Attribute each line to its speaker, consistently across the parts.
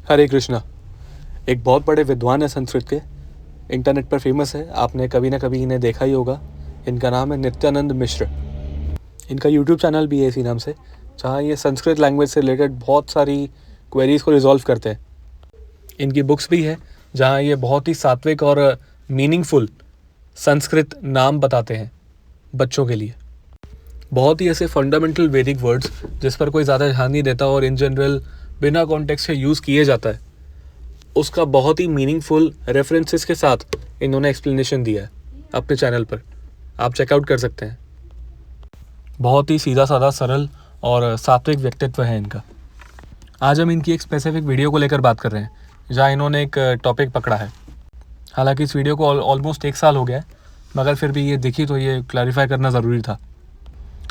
Speaker 1: हरे कृष्णा। एक बहुत बड़े विद्वान है संस्कृत के, इंटरनेट पर फेमस है, आपने कभी ना कभी इन्हें देखा ही होगा। इनका नाम है नित्यानंद मिश्र। इनका यूट्यूब चैनल भी है इसी नाम से, जहाँ ये संस्कृत लैंग्वेज से रिलेटेड बहुत सारी क्वेरीज़ को रिजॉल्व करते हैं। इनकी बुक्स भी है जहाँ ये बहुत ही सात्विक और मीनिंगफुल संस्कृत नाम बताते हैं बच्चों के लिए। बहुत ही ऐसे फंडामेंटल वैदिक वर्ड्स जिस पर कोई ज़्यादा ध्यान नहीं देता और इन जनरल बिना कॉन्टेक्स्ट से यूज़ किए जाता है, उसका बहुत ही मीनिंगफुल रेफरेंसेस के साथ इन्होंने एक्सप्लेनेशन दिया है अपने चैनल पर, आप चेकआउट कर सकते हैं। बहुत ही सीधा साधा सरल और सात्विक व्यक्तित्व है इनका। आज हम इनकी एक स्पेसिफिक वीडियो को लेकर बात कर रहे हैं जहाँ इन्होंने एक टॉपिक पकड़ा है। हालांकि इस वीडियो को ऑलमोस्ट 1 साल हो गया है, मगर फिर भी ये दिखी तो ये क्लैरिफाई करना ज़रूरी था।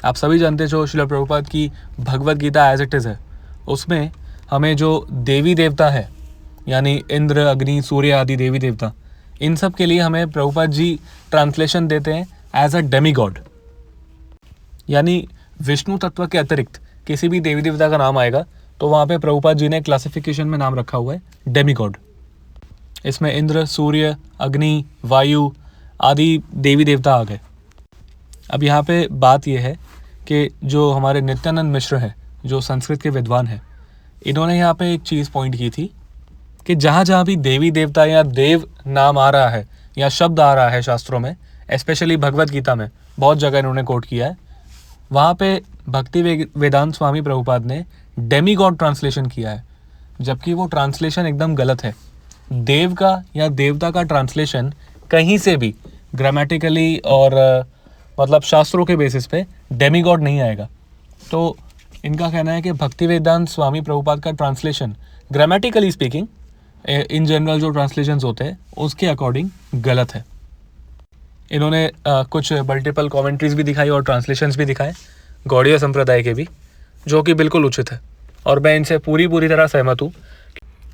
Speaker 1: आप सभी जानते जो श्रील प्रभुपाद की Bhagavad Gita as it is है, उसमें हमें जो देवी देवता है यानी इंद्र, अग्नि, सूर्य आदि देवी देवता, इन सब के लिए हमें प्रभुपाद जी ट्रांसलेशन देते हैं एज अ डेमी गॉड। यानी विष्णु तत्व के अतिरिक्त किसी भी देवी देवता का नाम आएगा तो वहाँ पे प्रभुपाद जी ने क्लासिफिकेशन में नाम रखा हुआ है डेमी गॉड। इसमें इंद्र, सूर्य, अग्नि, वायु आदि देवी देवता आ गए। अब यहाँ पे बात यह है कि जो हमारे नित्यानंद मिश्र हैं, जो संस्कृत के विद्वान हैं, इन्होंने यहाँ पे एक चीज़ पॉइंट की थी कि जहाँ जहाँ भी देवी देवता या देव नाम आ रहा है या शब्द आ रहा है शास्त्रों में, स्पेशली भगवद गीता में बहुत जगह इन्होंने कोट किया है, वहाँ पे भक्ति वेदांत स्वामी प्रभुपाद ने डेमी गॉड ट्रांसलेशन किया है, जबकि वो ट्रांसलेशन एकदम गलत है। देव का या देवता का ट्रांसलेशन कहीं से भी ग्रामेटिकली और मतलब शास्त्रों के बेसिस पे डेमी गॉड नहीं आएगा। तो इनका कहना है कि भक्ति वेदांत स्वामी प्रभुपाद का translation grammatically speaking in general जो ट्रांसलेशंस होते हैं उसके अकॉर्डिंग गलत है। इन्होंने कुछ मल्टीपल कमेंट्रीज भी दिखाई और ट्रांसलेशंस भी दिखाए गौड़ीय संप्रदाय के भी, जो कि बिल्कुल उचित है और मैं इनसे पूरी तरह सहमत हूँ,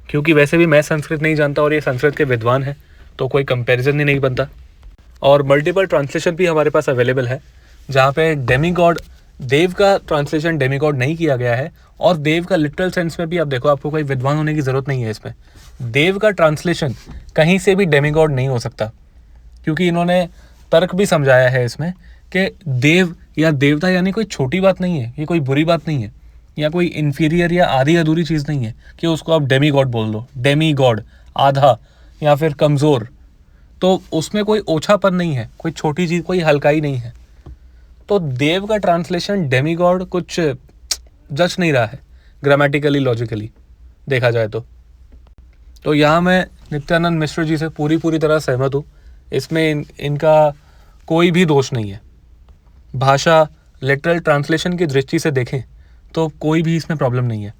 Speaker 1: क्योंकि वैसे भी मैं संस्कृत नहीं जानता और ये संस्कृत के विद्वान हैं, तो कोई कंपैरिजन ही नहीं बनता। और मल्टीपल ट्रांसलेशन भी हमारे पास अवेलेबल है जहाँ पे डेमी गॉड, देव का ट्रांसलेशन डेमी गॉड नहीं किया गया है। और देव का लिटरल सेंस में भी आप देखो, आपको कोई विद्वान होने की ज़रूरत नहीं है इसमें। देव का ट्रांसलेशन कहीं से भी डेमी गॉड नहीं हो सकता, क्योंकि इन्होंने तर्क भी समझाया है इसमें कि देव या देवता यानी कोई छोटी बात नहीं है, ये कोई बुरी बात नहीं है, या कोई इन्फीरियर या आधी अधूरी चीज़ नहीं है कि उसको आप डेमी गॉड बोल दो। डेमी गॉड आधा या फिर कमज़ोर, तो उसमें कोई ओछापन नहीं है, कोई छोटी चीज़, कोई हल्काई नहीं है। तो देव का ट्रांसलेशन डेमी गॉड कुछ जच नहीं रहा है ग्रामेटिकली, लॉजिकली देखा जाए तो यहाँ मैं नित्यानंद मिश्र जी से पूरी तरह सहमत हूँ। इसमें इनका कोई भी दोष नहीं है। भाषा लिटरल ट्रांसलेशन की दृष्टि से देखें तो कोई भी इसमें प्रॉब्लम नहीं है।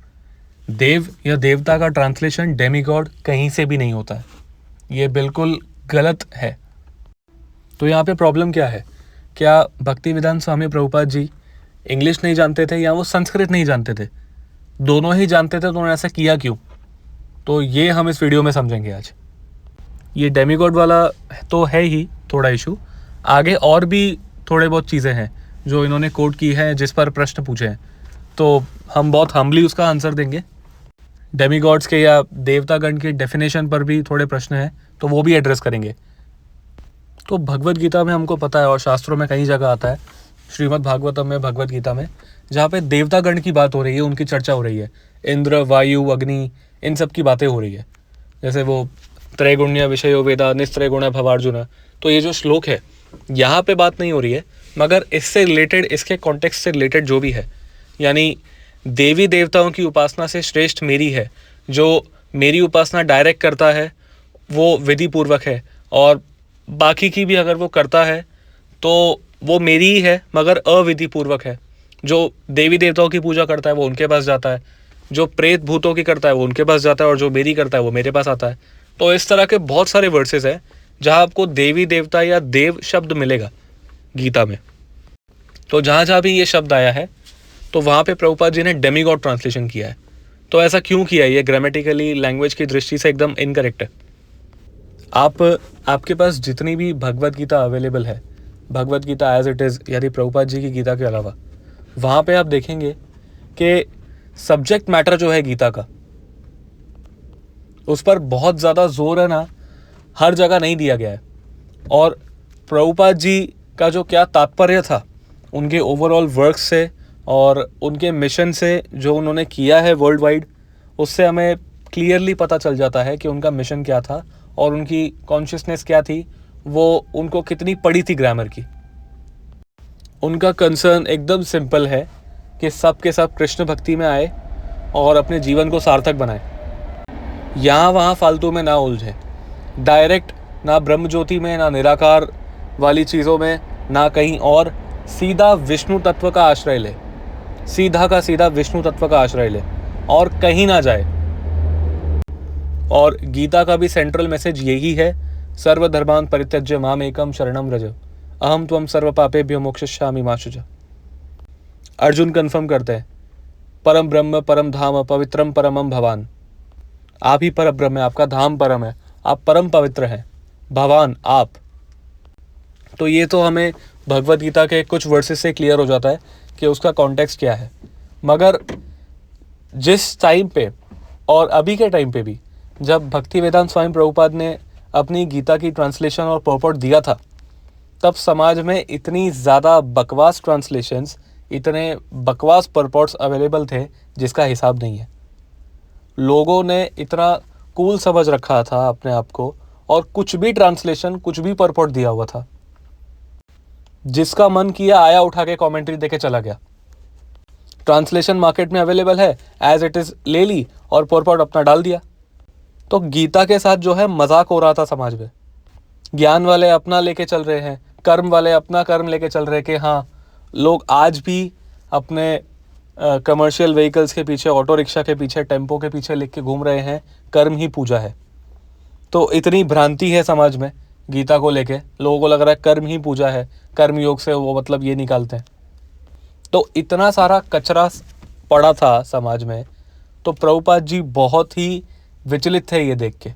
Speaker 1: देव या देवता का ट्रांसलेशन डेमी गॉड कहीं से भी नहीं होता है, ये बिल्कुल गलत है। तो यहाँ पे प्रॉब्लम क्या है? क्या भक्ति वेदांत स्वामी प्रभुपाद जी इंग्लिश नहीं जानते थे या वो संस्कृत नहीं जानते थे? दोनों ही जानते थे, तो उन्होंने ऐसा किया क्यों? तो ये हम इस वीडियो में समझेंगे आज। ये डेमीगॉड वाला तो है ही थोड़ा इशू, आगे और भी थोड़े बहुत चीज़ें हैं जो इन्होंने कोट की है, जिस पर प्रश्न पूछे हैं, तो हम बहुत हम्बली उसका आंसर देंगे। डेमीगॉड्स के या देवतागण के डेफिनेशन पर भी थोड़े प्रश्न हैं, तो वो भी एड्रेस करेंगे। तो भगवद गीता में हमको पता है और शास्त्रों में कई जगह आता है, श्रीमद् भागवतम में, भगवद गीता में, जहाँ पे देवतागण की बात हो रही है, उनकी चर्चा हो रही है, इंद्र, वायु, अग्नि, इन सब की बातें हो रही है। जैसे वो त्रैगुण्य विषयो वेदा निस्त्रैगुण भवार्जुन, तो ये जो श्लोक है यहाँ पे बात नहीं हो रही है, मगर इससे रिलेटेड, इसके कॉन्टेक्स्ट से रिलेटेड जो भी है, यानी देवी देवताओं की उपासना से श्रेष्ठ मेरी है, जो मेरी उपासना डायरेक्ट करता है वो विधि पूर्वक है, और बाकी की भी अगर वो करता है तो वो मेरी ही है मगर अविधि पूर्वक है। जो देवी देवताओं की पूजा करता है वो उनके पास जाता है, जो प्रेत भूतों की करता है वो उनके पास जाता है, और जो मेरी करता है वो मेरे पास आता है। तो इस तरह के बहुत सारे वर्सेस हैं जहाँ आपको देवी देवता या देव शब्द मिलेगा गीता में। तो जहाँ जहाँ भी ये शब्द आया है तो वहाँ पे प्रभुपाद जी ने डेमीगॉड ट्रांसलेशन किया है। तो ऐसा क्यों किया है? ये ग्रामेटिकली, लैंग्वेज की दृष्टि से एकदम इनकरेक्ट है। आपके पास जितनी भी भगवद गीता अवेलेबल है, Bhagavad Gita as it is, यानी प्रभुपाद जी की गीता के अलावा, वहाँ पे आप देखेंगे कि सब्जेक्ट मैटर जो है गीता का, उस पर बहुत ज़्यादा जोर है ना, हर जगह नहीं दिया गया है। और प्रभुपाद जी का जो क्या तात्पर्य था उनके ओवरऑल वर्क से और उनके मिशन से जो उन्होंने किया है वर्ल्ड वाइड, उससे हमें क्लियरली पता चल जाता है कि उनका मिशन क्या था और उनकी कॉन्शियसनेस क्या थी, वो उनको कितनी पड़ी थी ग्रामर की। उनका कंसर्न एकदम सिंपल है कि सब के सब कृष्ण भक्ति में आए और अपने जीवन को सार्थक बनाए, यहाँ वहाँ फालतू में ना उलझे, डायरेक्ट ना ब्रह्म ज्योति में, ना निराकार वाली चीज़ों में, ना कहीं और, सीधा विष्णु तत्व का आश्रय ले, सीधा का सीधा विष्णु तत्व का आश्रय ले और कहीं ना जाए। और गीता का भी सेंट्रल मैसेज यही है, सर्वधर्मान् परित्यज्य माम एकम शरणम व्रज अहम त्वं सर्व पापेभ्यो मोक्षयिष्यामि मा शुचः। अर्जुन कंफर्म करते हैं, परम ब्रह्म परम धाम पवित्रम परमम भवान। आप ही परम ब्रह्म है, आपका धाम परम है, आप परम पवित्र हैं, भगवान आप। तो ये तो हमें भगवत गीता के कुछ वर्सेस से क्लियर हो जाता है कि उसका कॉन्टेक्स्ट क्या है। मगर जिस टाइम पे और अभी के टाइम पे भी जब भक्ति वेदांत स्वामी प्रभुपाद ने अपनी गीता की ट्रांसलेशन और पर्पट दिया था, तब समाज में इतनी ज़्यादा बकवास ट्रांसलेशंस, इतने बकवास पर्पट्स अवेलेबल थे जिसका हिसाब नहीं है। लोगों ने इतना कूल समझ रखा था अपने आप को और कुछ भी ट्रांसलेशन, कुछ भी पर्पट दिया हुआ था, जिसका मन किया आया उठा के कमेंट्री देके चला गया। ट्रांसलेशन मार्केट में अवेलेबल है, एज इट इज़ ले ली और पर्पट अपना डाल दिया। तो गीता के साथ जो है मजाक हो रहा था समाज में। ज्ञान वाले अपना लेके चल रहे हैं, कर्म वाले अपना कर्म लेके चल रहे हैं कि हाँ, लोग आज भी अपने कमर्शियल व्हीकल्स के पीछे, ऑटो रिक्शा के पीछे, टेम्पो के पीछे लेके घूम रहे हैं, कर्म ही पूजा है। तो इतनी भ्रांति है समाज में गीता को लेके, लोगों को लग रहा है कर्म ही पूजा है, कर्म योग से वो मतलब ये निकालते हैं। तो इतना सारा कचरा पड़ा था समाज में, तो प्रभुपाद जी बहुत ही विचलित थे ये देख के।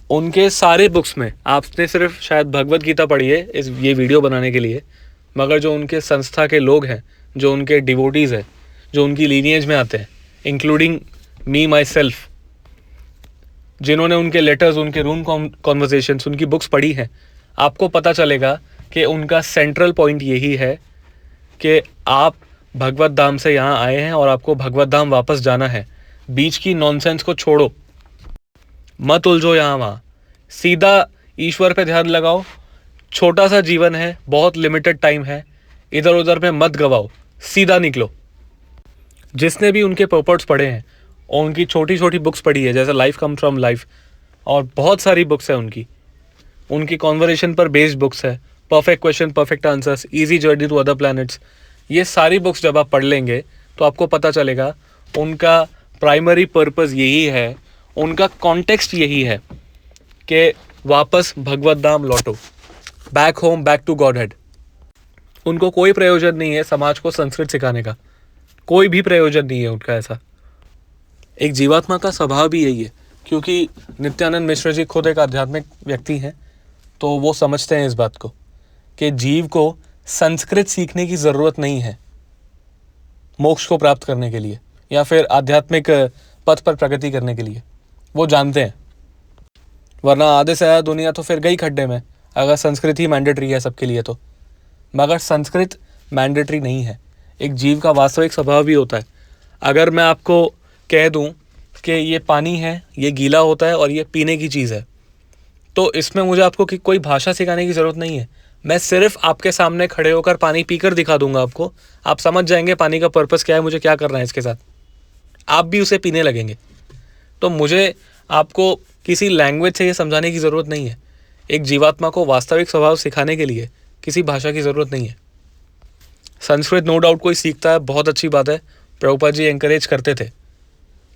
Speaker 1: उनके सारे बुक्स में, आपने सिर्फ शायद भगवत गीता पढ़ी है इस ये वीडियो बनाने के लिए, मगर जो उनके संस्था के लोग हैं, जो उनके डिवोटीज़ हैं, जो उनकी लीनिएज में आते हैं, इंक्लूडिंग मी माई सेल्फ, जिन्होंने उनके लेटर्स, उनके रूम कॉन्वर्सेशंस, उनकी बुक्स पढ़ी हैं, आपको पता चलेगा कि उनका सेंट्रल पॉइंट यही है कि आप भगवत धाम से यहाँ आए हैं और आपको भगवत धाम वापस जाना है। बीच की नॉनसेंस को छोड़ो, मत उलझो यहाँ वहाँ, सीधा ईश्वर पे ध्यान लगाओ। छोटा सा जीवन है, बहुत लिमिटेड टाइम है, इधर उधर में मत गवाओ, सीधा निकलो। जिसने भी उनके पर्पट्स पढ़े हैं और उनकी छोटी छोटी बुक्स पढ़ी है, जैसे लाइफ कम फ्रॉम लाइफ, और बहुत सारी बुक्स है उनकी कॉन्वर्सेशन पर बेस्ड बुक्स है, perfect question perfect answers, easy journey to other planets, ये सारी बुक्स जब आप पढ़ लेंगे तो आपको पता चलेगा उनका प्राइमरी पर्पस यही है, उनका कॉन्टेक्स्ट यही है कि वापस भगवत धाम लौटो, back home, back to Godhead. उनको कोई प्रयोजन नहीं है समाज को संस्कृत सिखाने का, कोई भी प्रयोजन नहीं है उनका ऐसा। एक जीवात्मा का स्वभाव भी यही है, क्योंकि नित्यानंद मिश्र जी खुद एक आध्यात्मिक व्यक्ति हैं, तो वो समझते हैं इस बात को कि जीव को संस्कृत सीखने की ज़रूरत नहीं है मोक्ष को प्राप्त करने के लिए या फिर आध्यात्मिक पथ पर प्रगति करने के लिए। वो जानते हैं, वरना आधे से ज़्यादा दुनिया तो फिर गई खड्डे में अगर संस्कृत ही मैंडेटरी है सबके लिए तो। मगर संस्कृत मैंडेटरी नहीं है, एक जीव का वास्तविक स्वभाव भी होता है। अगर मैं आपको कह दूं कि ये पानी है, ये गीला होता है और ये पीने की चीज़ है, तो इसमें मुझे आपको कोई भाषा सिखाने की ज़रूरत नहीं है। मैं सिर्फ आपके सामने खड़े होकर पानी पीकर दिखा दूंगा आपको, आप समझ जाएंगे पानी का पर्पस क्या है, मुझे क्या करना है इसके साथ, आप भी उसे पीने लगेंगे। तो मुझे आपको किसी लैंग्वेज से ये समझाने की ज़रूरत नहीं है। एक जीवात्मा को वास्तविक स्वभाव सिखाने के लिए किसी भाषा की ज़रूरत नहीं है। संस्कृत नो डाउट कोई सीखता है, बहुत अच्छी बात है, प्रभुपाद जी एंकरेज करते थे,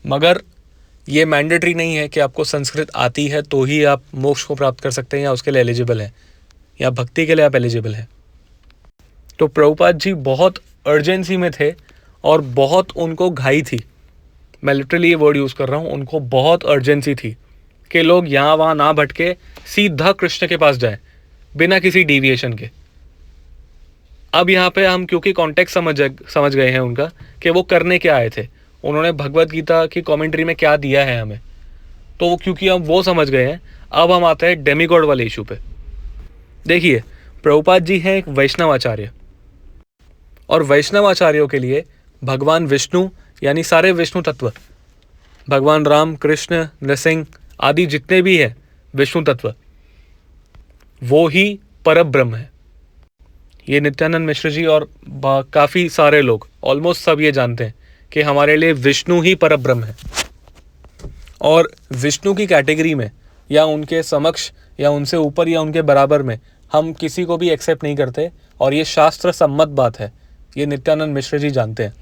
Speaker 1: मगर ये मैंडेटरी नहीं है कि आपको संस्कृत आती है तो ही आप मोक्ष को प्राप्त कर सकते हैं या उसके लिए एलिजिबल हैं या भक्ति के लिए आप एलिजिबल हैं। तो प्रभुपाद जी बहुत अर्जेंसी में थे और बहुत उनको घाई थी, मैं लिटरली ये वर्ड यूज़ कर रहा हूँ, उनको बहुत अर्जेंसी थी कि लोग यहाँ वहाँ ना भटके, सीधा कृष्ण के पास जाए बिना किसी डिविएशन के। अब यहाँ पे हम क्योंकि कॉन्टेक्स्ट समझ गए हैं उनका कि वो करने क्या आए थे, उन्होंने भगवत गीता की कमेंट्री में क्या दिया है हमें, तो क्योंकि हम वो समझ गए हैं, अब हम आते हैं डेमीगॉड वाले इशू पे। देखिए, प्रभुपाद जी हैं एक वैष्णव आचार्य, और वैष्णव आचार्यों के लिए भगवान विष्णु यानी सारे विष्णु तत्व, भगवान राम, कृष्ण, नृसिंह आदि जितने भी हैं विष्णु तत्व, वो ही परम ब्रह्म है। ये नित्यानंद मिश्र जी और काफ़ी सारे लोग, ऑलमोस्ट सब ये जानते हैं कि हमारे लिए विष्णु ही परम ब्रह्म है। और विष्णु की कैटेगरी में या उनके समक्ष या उनसे ऊपर या उनके बराबर में हम किसी को भी एक्सेप्ट नहीं करते, और ये शास्त्र सम्मत बात है। ये नित्यानंद मिश्र जी जानते हैं।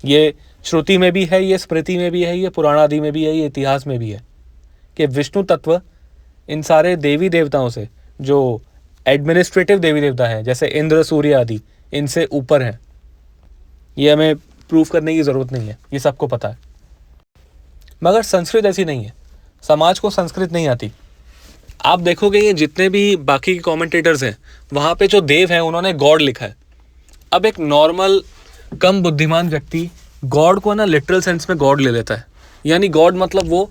Speaker 1: ये श्रुति में भी है, ये स्मृति में भी है, ये पुराण आदि में भी है, ये इतिहास में भी है कि विष्णु तत्व इन सारे देवी देवताओं से, जो एडमिनिस्ट्रेटिव देवी देवता हैं जैसे इंद्र, सूर्य आदि, इनसे ऊपर हैं। ये हमें प्रूफ करने की ज़रूरत नहीं है, ये सबको पता है। मगर संस्कृत ऐसी नहीं है, समाज को संस्कृत नहीं आती। आप देखोगे ये जितने भी बाकी के कमेंटेटर्स हैं, वहाँ पे जो देव हैं उन्होंने गॉड लिखा है। अब एक नॉर्मल कम बुद्धिमान व्यक्ति गॉड को ना लिटरल सेंस में गॉड ले लेता है, यानी गॉड मतलब वो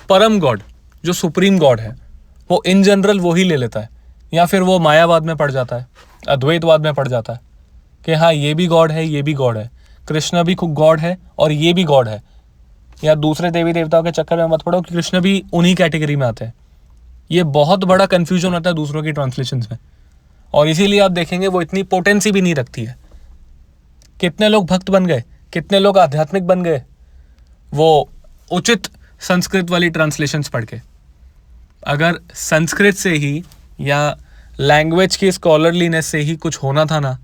Speaker 1: परम गॉड, जो सुप्रीम गॉड है, वो इन जनरल वो ही ले लेता है। या फिर वो मायावाद में पड़ जाता है, अद्वैतवाद में पड़ जाता है कि हाँ ये भी गॉड है, ये भी गॉड है, कृष्ण भी गॉड है और ये भी गॉड है। या दूसरे देवी देवताओं के चक्कर में मत पड़ो कि कृष्ण भी उन्हीं कैटेगरी में आते हैं। ये बहुत बड़ा कन्फ्यूजन होता है दूसरों की ट्रांसलेशंस में, और इसीलिए आप देखेंगे वो इतनी पोटेंसी भी नहीं रखती है। कितने लोग भक्त बन गए, कितने लोग आध्यात्मिक बन गए, वो उचित संस्कृत वाली ट्रांसलेशंस पढ़ के। अगर संस्कृत से ही या लैंग्वेज की स्कॉलरलीनेस से ही कुछ होना था ना,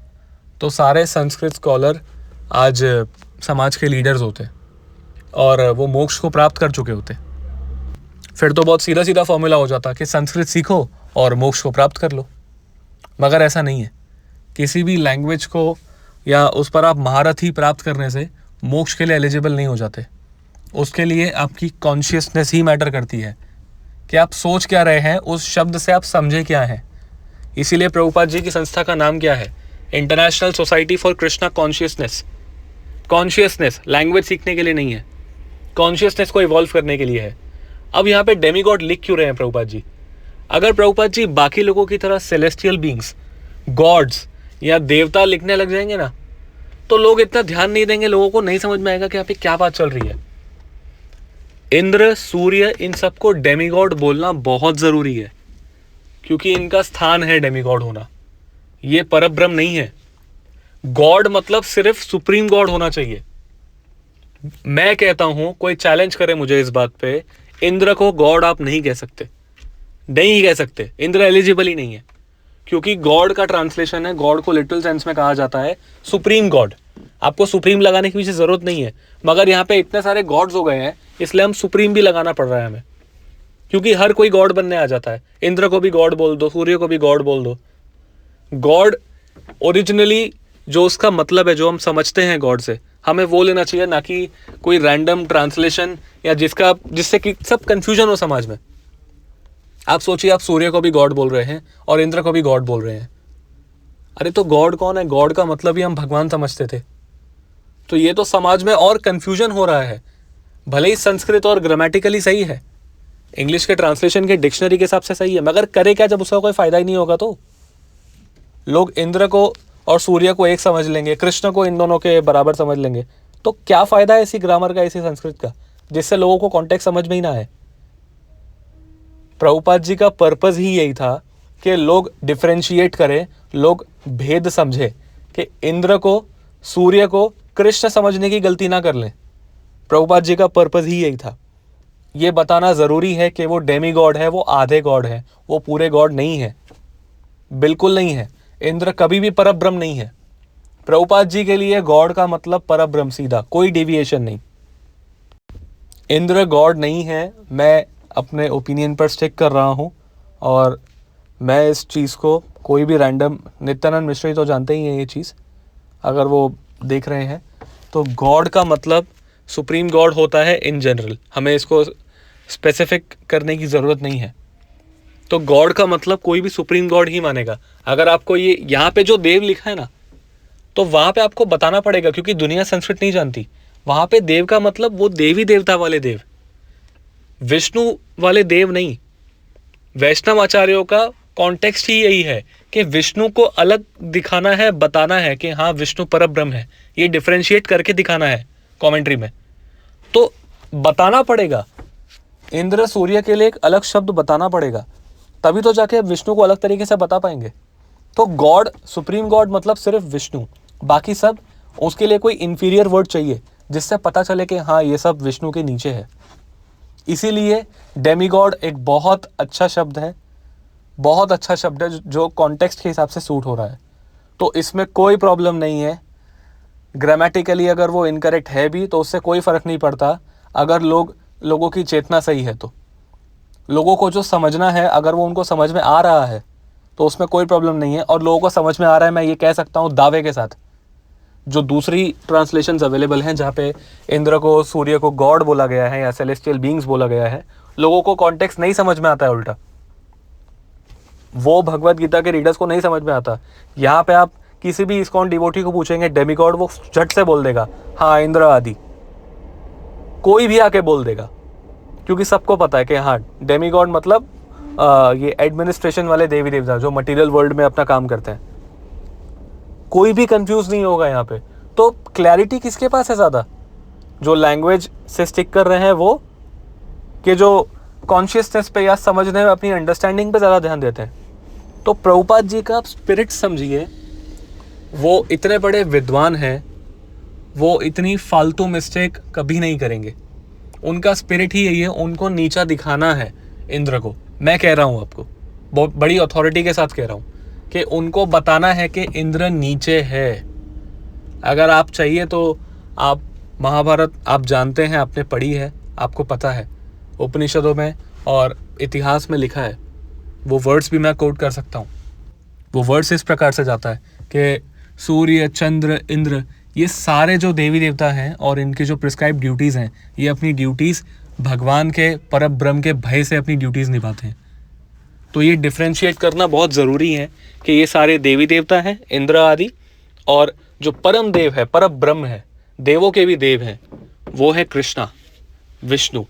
Speaker 1: तो सारे संस्कृत स्कॉलर आज समाज के लीडर्स होते और वो मोक्ष को प्राप्त कर चुके होते। फिर तो बहुत सीधा सीधा फॉर्मूला हो जाता कि संस्कृत सीखो और मोक्ष को प्राप्त कर लो। मगर ऐसा नहीं है। किसी भी लैंग्वेज को या उस पर आप महारत ही प्राप्त करने से मोक्ष के लिए एलिजिबल नहीं हो जाते। उसके लिए आपकी कॉन्शियसनेस ही मैटर करती है कि आप सोच क्या रहे हैं, उस शब्द से आप समझे क्या हैं। इसीलिए प्रभुपाद जी की संस्था का नाम क्या है? International society for Krishna consciousness. Consciousness language सीखने के लिए नहीं है, कॉन्शियसनेस को इवॉल्व करने के लिए है। अब यहाँ पे डेमीगॉड लिख क्यों रहे हैं प्रभुपाद जी? अगर प्रभुपाद जी बाकी लोगों की तरह सेलेस्टियल बींग्स, गॉड्स या देवता लिखने लग जाएंगे ना, तो लोग इतना ध्यान नहीं देंगे, लोगों को नहीं समझ में आएगा कि यहाँ पे क्या बात चल रही है। इंद्र, सूर्य, इन सबको डेमीगॉड बोलना बहुत जरूरी है, क्योंकि इनका स्थान है डेमीगॉड होना। ये परब्रह्म नहीं है। गॉड मतलब सिर्फ सुप्रीम गॉड होना चाहिए। मैं कहता हूं, कोई चैलेंज करे मुझे इस बात पे, इंद्र को गॉड आप नहीं कह सकते, नहीं कह सकते। इंद्र एलिजिबल ही नहीं है, क्योंकि गॉड का ट्रांसलेशन है, गॉड को लिटरल सेंस में कहा जाता है सुप्रीम गॉड। आपको सुप्रीम लगाने की भी जरूरत नहीं है, मगर यहाँ पे इतने सारे गॉड्स हो गए हैं, इसलिए हम सुप्रीम भी लगाना पड़ रहा है हमें, क्योंकि हर कोई गॉड बनने आ जाता है। इंद्र को भी गॉड बोल दो, सूर्य को भी गॉड बोल दो। गॉड ओरिजिनली जो उसका मतलब है, जो हम समझते हैं गॉड से, हमें वो लेना चाहिए, ना कि कोई रैंडम ट्रांसलेशन या जिससे कि सब कंफ्यूजन हो समाज में। आप सोचिए, आप सूर्य को भी गॉड बोल रहे हैं और इंद्र को भी गॉड बोल रहे हैं। अरे तो गॉड कौन है? गॉड का मतलब ही हम भगवान समझते थे। तो ये तो समाज में और कंफ्यूजन हो रहा है। भले ही संस्कृत और ग्रामेटिकली सही है, इंग्लिश के ट्रांसलेशन के डिक्शनरी के हिसाब से सही है, मगर करे क्या जब उसका कोई फायदा ही नहीं होगा? तो लोग इंद्र को और सूर्य को एक समझ लेंगे, कृष्ण को इन दोनों के बराबर समझ लेंगे, तो क्या फायदा है ऐसी ग्रामर का, ऐसी संस्कृत का, जिससे लोगों को कॉन्टेक्स्ट समझ में ही ना आए? प्रभुपाद जी का पर्पस ही यही था कि लोग डिफरेंशिएट करें, लोग भेद समझे, कि इंद्र को, सूर्य को कृष्ण समझने की गलती ना कर लें। प्रभुपाद जी का पर्पस ही यही था। ये बताना जरूरी है कि वो डेमी गॉड है, वो आधे गॉड है, वो पूरे गॉड नहीं है, बिल्कुल नहीं है। इंद्र कभी भी परब्रह्म नहीं है। प्रभुपाद जी के लिए गॉड का मतलब परब्रह्म, सीधा, कोई डेविएशन नहीं। इंद्र गॉड नहीं है। मैं अपने ओपिनियन पर स्टिक कर रहा हूँ, और मैं इस चीज़ को कोई भी रैंडम, नित्यानंद मिश्र तो जानते ही हैं ये चीज़, अगर वो देख रहे हैं, तो गॉड का मतलब सुप्रीम गॉड होता है इन जनरल। हमें इसको स्पेसिफिक करने की ज़रूरत नहीं है। तो गॉड का मतलब कोई भी सुप्रीम गॉड ही मानेगा। अगर आपको ये यहाँ पे जो देव लिखा है ना, तो वहाँ पे आपको बताना पड़ेगा, क्योंकि दुनिया संस्कृत नहीं जानती। वहाँ पे देव का मतलब वो देवी देवता वाले देव, विष्णु वाले देव नहीं। वैष्णव आचार्यों का कॉन्टेक्स्ट ही यही है कि विष्णु को अलग दिखाना है, बताना है कि हाँ विष्णु परब्रह्म है, ये डिफरेंशिएट करके दिखाना है कमेंट्री में। तो बताना पड़ेगा, इंद्र सूर्य के लिए एक अलग शब्द बताना पड़ेगा, तभी तो जाके विष्णु को अलग तरीके से बता पाएंगे। तो गॉड, सुप्रीम गॉड मतलब सिर्फ विष्णु, बाकी सब उसके लिए कोई इंफीरियर वर्ड चाहिए जिससे पता चले कि हाँ ये सब विष्णु के नीचे है। इसीलिए डेमीगॉड एक बहुत अच्छा शब्द है, बहुत अच्छा शब्द है जो कॉन्टेक्स्ट के हिसाब से सूट हो रहा है। तो इसमें कोई प्रॉब्लम नहीं है। ग्रामेटिकली अगर वो इनकरेक्ट है भी तो उससे कोई फ़र्क नहीं पड़ता, अगर लोगों की चेतना सही है तो। लोगों को जो समझना है अगर वो उनको समझ में आ रहा है तो उसमें कोई प्रॉब्लम नहीं है। और लोगों को समझ में आ रहा है, मैं ये कह सकता हूँ दावे के साथ। जो दूसरी ट्रांसलेशंस अवेलेबल हैं जहाँ पे इंद्र को, सूर्य को गॉड बोला गया है या सेलेस्टियल बीइंग्स बोला गया है, लोगों को कॉन्टेक्स्ट नहीं समझ में आता है। उल्टा वो भगवत गीता के रीडर्स को नहीं समझ में आता। यहाँ पे आप किसी भी इस्कॉन डिवोटी को पूछेंगे डेमीगॉड, वो झट से बोल देगा हाँ इंद्र आदि, कोई भी आके बोल देगा, क्योंकि सबको पता है कि हाँ डेमीगॉड मतलब ये एडमिनिस्ट्रेशन वाले देवी देवता जो मटेरियल वर्ल्ड में अपना काम करते हैं। कोई भी कंफ्यूज नहीं होगा यहाँ पे। तो क्लैरिटी किसके पास है ज़्यादा? जो लैंग्वेज से स्टिक कर रहे हैं वो, कि जो कॉन्शियसनेस पे या समझने में, अपनी अंडरस्टैंडिंग पे ज़्यादा ध्यान देते हैं। तो प्रभुपाद जी का स्पिरिट समझिए, वो इतने बड़े विद्वान हैं, वो इतनी फालतू मिस्टेक कभी नहीं करेंगे। उनका स्पिरिट ही यही है, उनको नीचा दिखाना है इंद्र को। मैं कह रहा हूँ आपको, बहुत बड़ी अथॉरिटी के साथ कह रहा हूँ कि उनको बताना है कि इंद्र नीचे है। अगर आप चाहिए तो आप महाभारत आप जानते हैं, आपने पढ़ी है, आपको पता है, उपनिषदों में और इतिहास में लिखा है। वो वर्ड्स भी मैं कोट कर सकता हूँ। वो वर्ड्स इस प्रकार से जाता है कि सूर्य, चंद्र, इंद्र, ये सारे जो देवी देवता हैं और इनकी जो प्रिस्क्राइब ड्यूटीज़ हैं, ये अपनी ड्यूटीज़ भगवान के परब्रह्म के भय से अपनी ड्यूटीज़ निभाते हैं। तो ये डिफ्रेंशिएट करना बहुत ज़रूरी है कि ये सारे देवी देवता हैं, इंद्र आदि, और जो परम देव है, परब्रह्म है, देवों के भी देव हैं, वो है कृष्णा, विष्णु।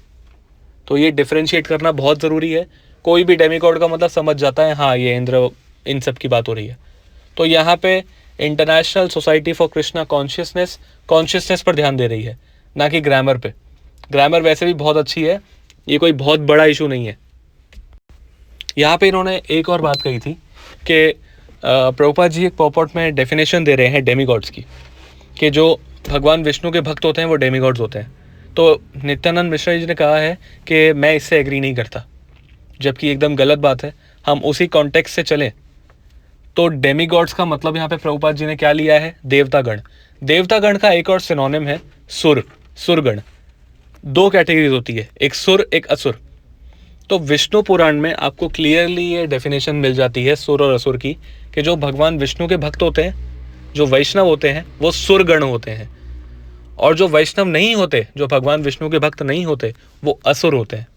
Speaker 1: तो ये डिफ्रेंशिएट करना बहुत ज़रूरी है। कोई भी डेमीगॉड का मतलब समझ जाता है हाँ ये इंद्र, इन सब की बात हो रही है। तो यहाँ पे international society for Krishna consciousness पर ध्यान दे रही है, ना कि ग्रामर पे। ग्रामर वैसे भी बहुत अच्छी है, ये कोई बहुत बड़ा इशू नहीं है। यहाँ पे इन्होंने एक और बात कही थी कि प्रभुपाद जी एक पॉपॉट में डेफिनेशन दे रहे हैं डेमीगॉड्स की, कि जो भगवान विष्णु के भक्त होते हैं वो डेमीगॉड्स होते हैं। तो नित्यानंद मिश्रा जी ने कहा है कि मैं इससे एग्री नहीं करता, जबकि एकदम गलत बात है। हम उसी कॉन्टेक्स्ट से चलें तो डेमीगॉड्स का मतलब यहाँ पे प्रभुपाद जी ने क्या लिया है? देवतागण। देवतागण का एक और सिनोनिम है सुरगण। दो कैटेगरीज होती है, एक सुर, एक असुर। तो विष्णु पुराण में आपको क्लियरली ये डेफिनेशन मिल जाती है सुर और असुर की, कि जो भगवान विष्णु के भक्त होते हैं, जो वैष्णव होते हैं, वो सुरगण होते हैं, और जो वैष्णव नहीं होते, जो भगवान विष्णु के भक्त नहीं होते, वो असुर होते हैं।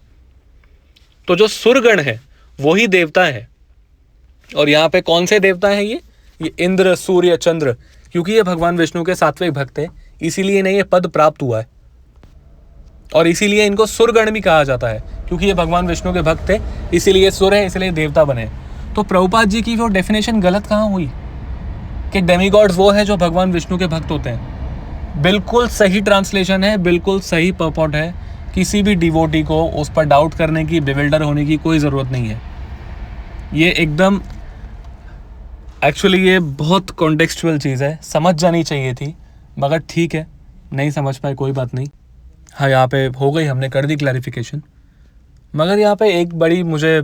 Speaker 1: तो जो सुरगण है वो ही देवता है। और यहाँ पे कौन से देवता हैं ये इंद्र, सूर्य, चंद्र, क्योंकि ये भगवान विष्णु के सात्विक भक्त हैं, इसीलिए इन्हें ये पद प्राप्त हुआ है। और इसीलिए इनको सुरगण भी कहा जाता है, क्योंकि ये भगवान विष्णु के भक्त थे, इसीलिए सुर है, इसलिए देवता बने। तो प्रभुपाद जी की वो डेफिनेशन गलत कहाँ हुई कि डेमीगॉड्स वो है जो भगवान विष्णु के भक्त होते हैं? बिल्कुल सही ट्रांसलेशन है, बिल्कुल सही पर्पॉट है। किसी भी डिवोटी को उस पर डाउट करने की, बिविल्डर होने की कोई ज़रूरत नहीं है। ये एकदम एक्चुअली ये बहुत कॉन्टेक्चुअल चीज़ है, समझ जानी चाहिए थी, मगर ठीक है, नहीं समझ पाए, कोई बात नहीं। हाँ, यहाँ पे हो गई, हमने कर दी क्लैरिफिकेशन। मगर यहाँ पे एक बड़ी मुझे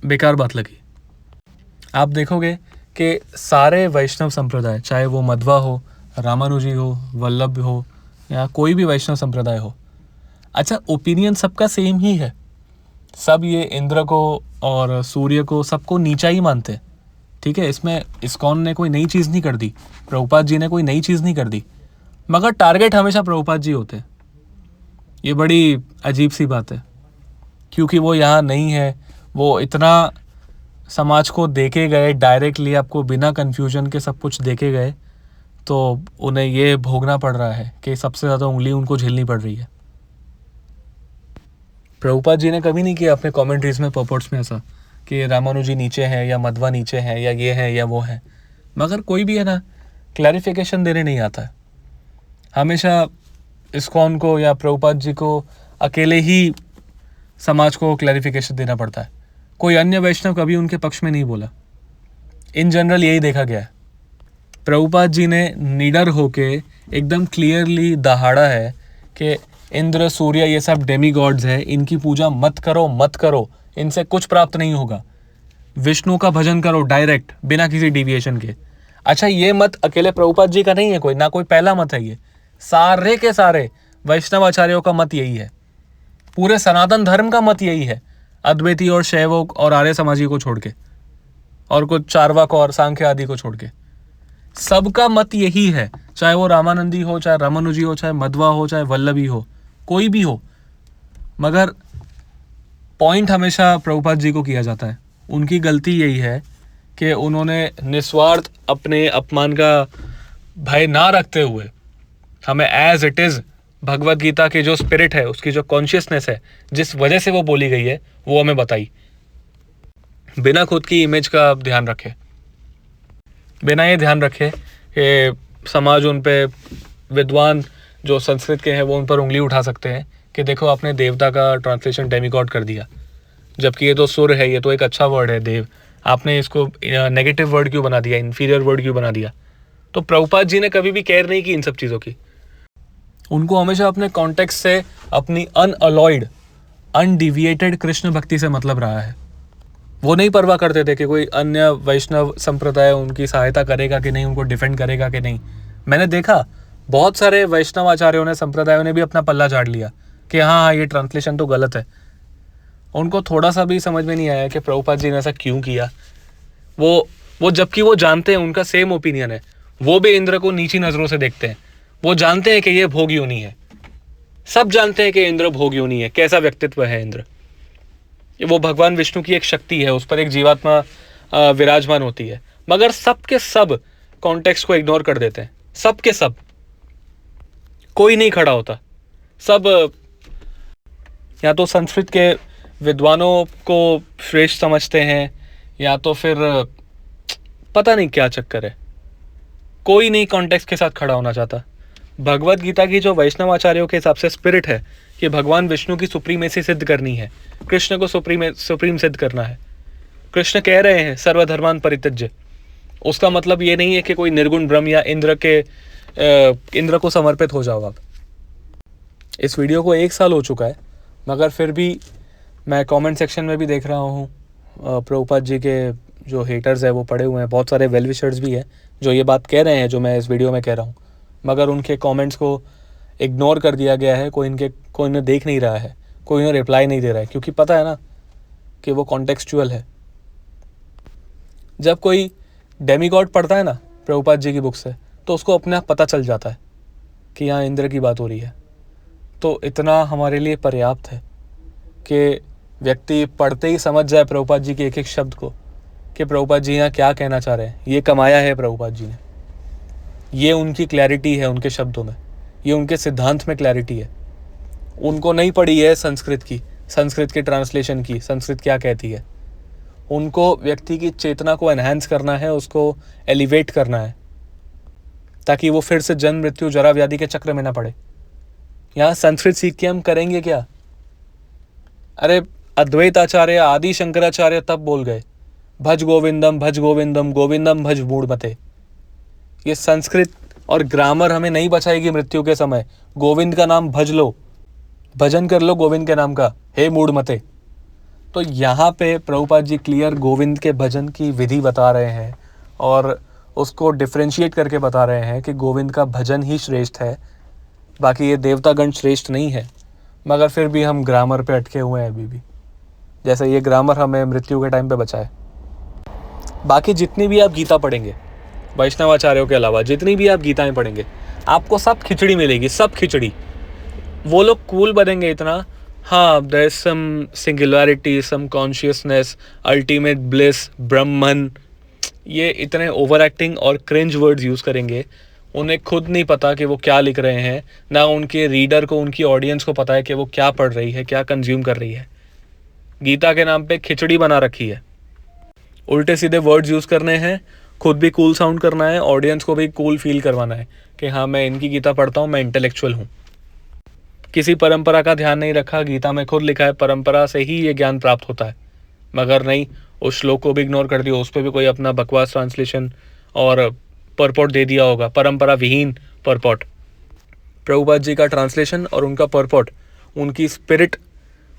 Speaker 1: बेकार बात लगी। आप देखोगे कि सारे वैष्णव संप्रदाय, चाहे वो मध्वा हो, रामानुजी हो, वल्लभ हो, या कोई भी वैष्णव संप्रदाय हो, अच्छा ओपिनियन सबका सेम ही है। सब ये इंद्र को और सूर्य को सबको नीचा ही मानते हैं, ठीक है। इसमें इस्कॉन ने कोई नई चीज़ नहीं कर दी, प्रभुपाद जी ने कोई नई चीज़ नहीं कर दी, मगर टारगेट हमेशा प्रभुपाद जी होते हैं। ये बड़ी अजीब सी बात है, क्योंकि वो यहाँ नहीं है, वो इतना समाज को देके गए डायरेक्टली, आपको बिना कन्फ्यूजन के सब कुछ देके गए, तो उन्हें ये भोगना पड़ रहा है कि सबसे ज़्यादा उंगली उनको झेलनी पड़ रही है। प्रभुपाद जी ने कभी नहीं किया अपने कमेंट्रीज में, पॉपर्ट्स में ऐसा कि रामानुजी नीचे है या मध्वा नीचे है या ये है या वो है, मगर कोई भी है ना क्लैरिफिकेशन देने नहीं आता है। हमेशा इस्कॉन को या प्रभुपाद जी को अकेले ही समाज को क्लैरिफिकेशन देना पड़ता है, कोई अन्य वैष्णव कभी उनके पक्ष में नहीं बोला। इन जनरल यही देखा गया है। प्रभुपाद जी ने निडर होके एकदम क्लियरली दहाड़ा है कि इंद्र सूर्य ये सब डेमी गॉड्स है, इनकी पूजा मत करो, इनसे कुछ प्राप्त नहीं होगा। विष्णु का भजन करो डायरेक्ट, बिना किसी डिविएशन के। अच्छा, ये मत अकेले प्रभुपाद जी का नहीं है कोई, ना कोई पहला मत है, ये सारे के सारे वैष्णव आचार्यों का मत यही है, पूरे सनातन धर्म का मत यही है, अद्वैती और शैवों और आर्य समाजी को छोड़ के, और कुछ चार्वाक और सांख्य आदि को छोड़ के, सबका मत यही है। चाहे वो रामानंदी हो, चाहे रामानुजी हो, चाहे मध्वा हो, चाहे वल्लभी हो, कोई भी हो, मगर पॉइंट हमेशा प्रभुपाद जी को किया जाता है। उनकी गलती यही है कि उन्होंने निस्वार्थ अपने अपमान का भय ना रखते हुए हमें as it is Bhagavad Gita की जो स्पिरिट है, उसकी जो कॉन्शियसनेस है, जिस वजह से वो बोली गई है, वो हमें बताई, बिना खुद की इमेज का ध्यान रखे, बिना ये ध्यान रखे कि समाज उन पे, विद्वान जो संस्कृत के हैं वो उन पर उंगली उठा सकते हैं कि देखो आपने देवता का ट्रांसलेशन डेमीगॉड कर दिया, जबकि ये तो सुर है, ये तो एक अच्छा वर्ड है देव, आपने इसको नेगेटिव वर्ड क्यों बना दिया, इन्फीरियर वर्ड क्यों बना दिया। तो प्रभुपाद जी ने कभी भी केयर नहीं की इन सब चीज़ों की। उनको हमेशा अपने कॉन्टेक्स्ट से, अपनी अनअलॉयड अनडिविएटेड कृष्ण भक्ति से मतलब रहा है। वो नहीं परवाह करते थे कि कोई अन्य वैष्णव संप्रदाय उनकी सहायता करेगा कि नहीं, उनको डिफेंड करेगा कि नहीं। मैंने देखा बहुत सारे वैष्णव आचार्यों ने, संप्रदायों ने भी अपना पल्ला झाड़ लिया कि हाँ ये ट्रांसलेशन तो गलत है। उनको थोड़ा सा भी समझ में नहीं आया कि प्रभुपाद जी ने ऐसा क्यों किया। वो जबकि वो जानते हैं, उनका सेम ओपिनियन है, वो भी इंद्र को नीची नज़रों से देखते हैं। वो जानते हैं कि ये भोग योनि है, सब जानते हैं कि इंद्र भोग योनि है, कैसा व्यक्तित्व है इंद्र। वो भगवान विष्णु की एक शक्ति है, उस पर एक जीवात्मा विराजमान होती है, मगर सब के सब कॉन्टेक्स्ट को इग्नोर कर देते हैं। सब के सब, कोई नहीं खड़ा होता। सब या तो संस्कृत के विद्वानों को श्रेष्ठ समझते हैं, या तो फिर पता नहीं क्या चक्कर है, कोई नहीं कॉन्टेक्स्ट के साथ खड़ा होना चाहता। भगवत गीता की जो वैष्णव आचार्यों के हिसाब से स्पिरिट है कि भगवान विष्णु की सुप्रीमेसी सिद्ध करनी है, कृष्ण को सुप्रीम सिद्ध करना है। कृष्ण कह रहे हैं सर्वधर्मान परित्यज्य, उसका मतलब ये नहीं है कि कोई निर्गुण ब्रह्म या इंद्र को समर्पित हो जाओ आप। इस वीडियो को 1 साल हो चुका है, मगर फिर भी मैं कमेंट सेक्शन में भी देख रहा हूँ प्रभुपाद जी के जो हेटर्स है वो पड़े हुए हैं, बहुत सारे वेल विशर्स भी हैं जो ये बात कह रहे हैं जो मैं इस वीडियो में कह रहा हूँ, मगर उनके कमेंट्स को इग्नोर कर दिया गया है। कोई इन्हें देख नहीं रहा है, कोई इन्हें रिप्लाई नहीं दे रहा है, क्योंकि पता है ना कि वो कॉन्टेक्सचुअल है। जब कोई डेमीगॉड पढ़ता है ना प्रभुपाद जी की बुक से, तो उसको अपने आप पता चल जाता है कि यहाँ इंद्र की बात हो रही है। तो इतना हमारे लिए पर्याप्त है कि व्यक्ति पढ़ते ही समझ जाए प्रभुपाद जी के एक एक शब्द को कि प्रभुपाद जी यहाँ क्या कहना चाह रहे हैं। ये कमाया है प्रभुपाद जी ने, ये उनकी क्लैरिटी है उनके शब्दों में, ये उनके सिद्धांत में क्लैरिटी है। उनको नहीं पड़ी है संस्कृत के ट्रांसलेशन की, संस्कृत क्या कहती है। उनको व्यक्ति की चेतना को एनहांस करना है, उसको एलिवेट करना है, ताकि वो फिर से जन्म मृत्यु जरा व्याधि के चक्र में ना पड़े। यहाँ संस्कृत सीख के हम करेंगे क्या? अरे अद्वैत आचार्य आदि शंकराचार्य तब बोल गए भज गोविंदम गोविंदम भज मूढ़मते। ये संस्कृत और ग्रामर हमें नहीं बचाएगी मृत्यु के समय। गोविंद का नाम भज लो, भजन कर लो गोविंद के नाम का, हे मूढ़मते। तो यहाँ पे प्रभुपाद जी क्लियर गोविंद के भजन की विधि बता रहे हैं और उसको डिफ्रेंशिएट करके बता रहे हैं कि गोविंद का भजन ही श्रेष्ठ है, बाकी ये देवतागण श्रेष्ठ नहीं है। मगर फिर भी हम ग्रामर पे अटके हुए हैं अभी भी, जैसे ये ग्रामर हमें मृत्यु के टाइम पे बचाए। बाकी जितनी भी आप गीता पढ़ेंगे वैष्णवाचार्यों के अलावा, जितनी भी आप गीताएं पढ़ेंगे, आपको सब खिचड़ी मिलेगी, सब खिचड़ी। वो लोग कूल बनेंगे इतना, हाँ there is some singularity, some consciousness, ultimate bliss, Brahman, ये इतने ओवर एक्टिंग और क्रिंज वर्ड्स यूज़ करेंगे। उन्हें खुद नहीं पता कि वो क्या लिख रहे हैं, ना उनके रीडर को, उनकी ऑडियंस को पता है कि वो क्या पढ़ रही है, क्या कंज्यूम कर रही है। गीता के नाम पे खिचड़ी बना रखी है, उल्टे सीधे वर्ड्स यूज़ करने हैं, खुद भी कूल साउंड करना है, ऑडियंस को भी कूल फील करवाना है कि हाँ मैं इनकी गीता पढ़ता हूँ, मैं इंटेलेक्चुअल हूँ। किसी परंपरा का ध्यान नहीं रखा। गीता में खुद लिखा है परंपरा से ही ये ज्ञान प्राप्त होता है, मगर नहीं, उस श्लोक को भी इग्नोर कर दिया, उस पर भी कोई अपना बकवास ट्रांसलेशन और परपोट दे दिया होगा, परंपरा विहीन परपोट। प्रभुपाद जी का ट्रांसलेशन और उनका परपोट उनकी स्पिरिट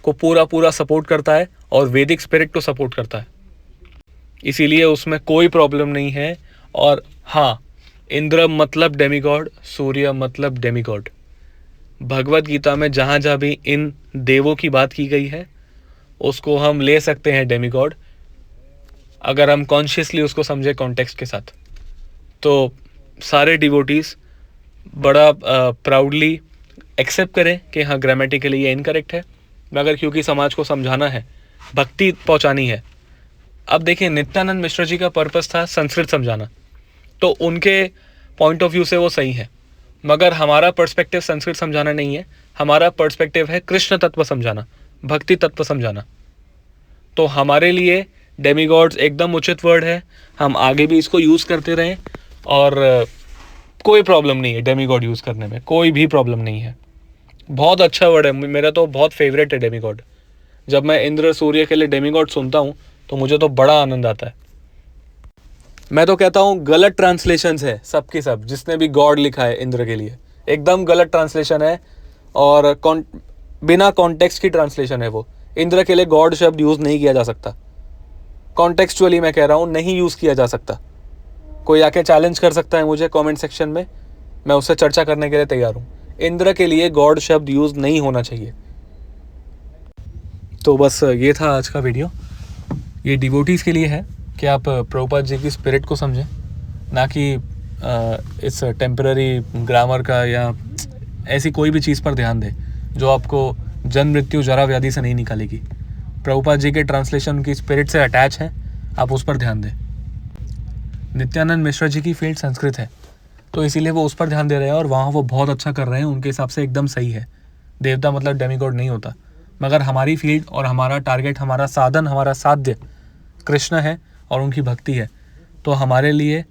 Speaker 1: को पूरा पूरा सपोर्ट करता है और वैदिक स्पिरिट को सपोर्ट करता है, इसीलिए उसमें कोई प्रॉब्लम नहीं है। और हाँ, इंद्र मतलब डेमीगॉड, सूर्य मतलब डेमीगॉड। भगवत गीता में जहाँ जहाँ भी इन देवों की बात की गई है उसको हम ले सकते हैं डेमीगॉड, अगर हम कॉन्शियसली उसको समझे कॉन्टेक्स्ट के साथ। तो सारे डिवोटीज बड़ा प्राउडली एक्सेप्ट करें कि हाँ ग्रामेटिकली ये इनकरेक्ट है, मगर क्योंकि समाज को समझाना है, भक्ति पहुंचानी है। अब देखिए, नित्यानंद मिश्र जी का पर्पस था संस्कृत समझाना, तो उनके पॉइंट ऑफ व्यू से वो सही है, मगर हमारा पर्सपेक्टिव संस्कृत समझाना नहीं है, हमारा पर्सपेक्टिव है कृष्ण तत्व समझाना, भक्ति तत्व समझाना। तो हमारे लिए डेमीगॉड्स एकदम उचित वर्ड है, हम आगे भी इसको यूज़ करते रहें और कोई प्रॉब्लम नहीं है डेमीगॉड यूज़ करने में, कोई भी प्रॉब्लम नहीं है। बहुत अच्छा वर्ड है, मेरा तो बहुत फेवरेट है डेमीगॉड। जब मैं इंद्र सूर्य के लिए डेमीगॉड सुनता हूँ तो मुझे तो बड़ा आनंद आता है। मैं तो कहता हूँ गलत ट्रांसलेशंस है सबकी सब, जिसने भी गॉड लिखा है इंद्र के लिए एकदम गलत ट्रांसलेशन है और बिना कॉन्टेक्स्ट की ट्रांसलेशन है वो। इंद्र के लिए गॉड शब्द यूज़ नहीं किया जा सकता, कॉन्टेक्चुअली मैं कह रहा हूँ, नहीं यूज़ किया जा सकता। कोई आके चैलेंज कर सकता है मुझे कमेंट सेक्शन में, मैं उससे चर्चा करने के लिए तैयार हूँ। इंद्र के लिए गॉड शब्द यूज़ नहीं होना चाहिए। तो बस ये था आज का वीडियो। ये डिवोटीज़ के लिए है कि आप प्रभुपाद जी की स्पिरिट को समझें, ना कि इस टेम्पररी ग्रामर का या ऐसी कोई भी चीज़ पर ध्यान दें जो आपको जन्म मृत्यु जरा व्याधि से नहीं निकालेगी। प्रभुपाद जी के ट्रांसलेशन की स्पिरिट से अटैच है, आप उस पर ध्यान दें। नित्यानंद मिश्रा जी की फील्ड संस्कृत है, तो इसीलिए वो उस पर ध्यान दे रहे हैं और वहाँ वो बहुत अच्छा कर रहे हैं, उनके हिसाब से एकदम सही है। देवता मतलब डेमीगॉड नहीं होता, मगर हमारी फील्ड और हमारा टारगेट, हमारा साधन, हमारा साध्य कृष्ण है और उनकी भक्ति है। तो हमारे लिए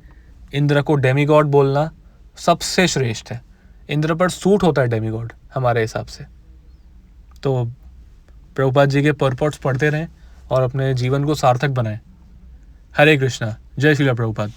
Speaker 1: इंद्र को डेमीगॉड बोलना सबसे श्रेष्ठ है। इंद्र पर सूट होता है डेमीगॉड हमारे हिसाब से। तो प्रभुपाद जी के परपोट्स पढ़ते रहें और अपने जीवन को सार्थक बनाएं। हरे कृष्णा, जय श्री प्रभुपाद।